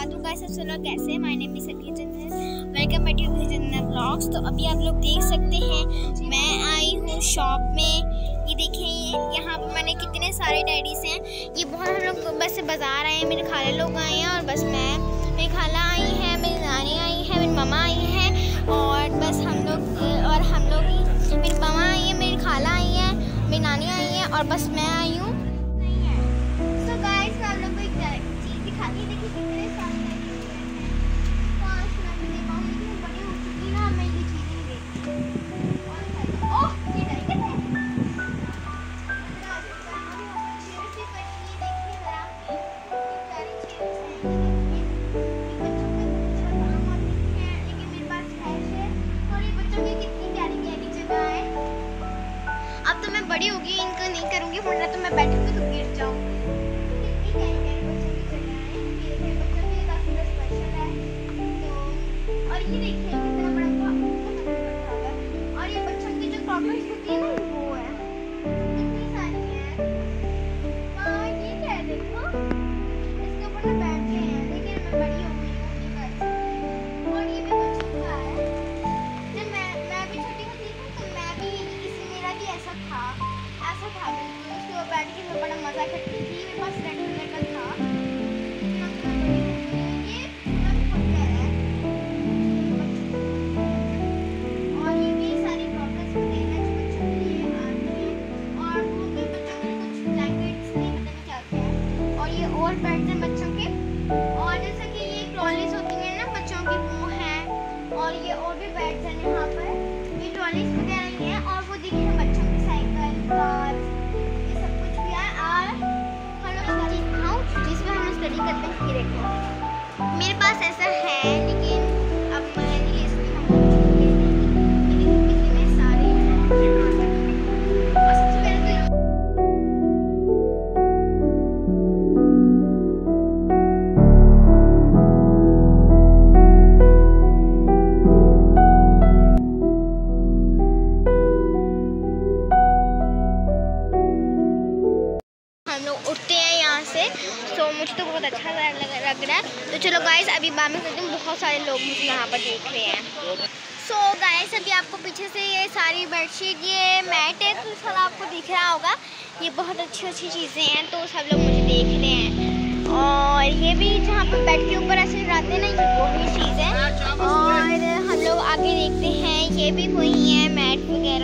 वालेकुम गाइस, सब लोग कैसे हैं? My name is Sakina, welcome back to Sakina vlogs. तो अभी आप लोग देख सकते हैं मैं आई हूँ शॉप में। ये देखें यहाँ पर मैंने कितने सारे टेडीज हैं। ये बहुत हम लोग बस बाजार आए हैं, मेरे खाला लोग आए हैं और बस मेरी खाला आई है, मेरी नानी आई है, मेरी मम्मा आई है और बस हम लोग ही मेरी मम्मा आई है, मेरी खाला आई है, मेरी नानी आई है और बस मैं आई हूँ। सो गाइस मैं आप लोग को एक चीज़ दिखाती हूँ। देखिए कितने सारे बड़ी हो चुकी ना, मैं ये चीज़ें नहीं देखती। ओह ये देखिए अब तो मैं बड़ी होगी, इनको नहीं करूँगी, वरना तो मैं बैठूँगी तो गिर जाऊँगी। कितनी प्यारी प्यारी बच्चों की जगह है। ये देखिए बच्चों के लिए काफ़ी स्पेशल है। तो और ये देखिए कितना बड़ा होगा। और ये बच्चों की जो क्रॉकर्स होती है ना वो है, कितनी सारी है। हाँ ये क्या है देखो, इसके ऊपर ना बैठते हैं, लेकिन मैं बड़ी हो गई हूँ नहीं बैठ सकती। और ये भी बच्चों का है। जब मैं भी छोटी होती थी तो मैं भी मेरा भी ऐसा था बिल्कुल। उसके ऊपर बैठ के मैं बड़ा मजा करती थी। मेरे पास रेड कलर का था। ये पूरा भी बहुत प्यारा है। और ये भी सारी क्रॉकर्स होते हैं जो बच्चों के लिए आती हैं और वो भी बच्चों के कुछ ब्लैंकेट्स नहीं पता नहीं क्या है। और ये और बेड्स हैं बच्चों के। और जैसे कि ये ट्रॉलीज होती हैं ना बच्चों की, वो है। और ये और भी बेड्स हैं यहाँ पर। ये ट्रॉलीज वगैरह ही हैं और वो देखिए बच्चों की साइकिल, कार, ये सब कुछ भी है। और हम लोग जिसमें हम लोग स्टडी करते हैं। ये देखो मेरे पास ऐसा है, लेकिन अब मैं नहीं ले सकती हूँ। कितने सारे हैं। हम लोग उठते हैं यहाँ से, तो मुझे तो बहुत अच्छा लग रहा है। तो चलो गाइस अभी बाद में करती हूँ। बहुत सारे लोग मुझे यहाँ पर देख रहे हैं। सो गाइस अभी आपको पीछे से ये सारी बेडशीट, ये मैट है, तो सब आपको दिख रहा होगा। ये बहुत अच्छी अच्छी चीज़ें हैं, तो सब लोग मुझे देख रहे हैं। और ये भी जहाँ पर बेड के ऊपर ऐसे रहते हैं ना, ये वही चीज़ है। और हम लोग आगे देखते हैं, ये भी वही है मैट वगैरह।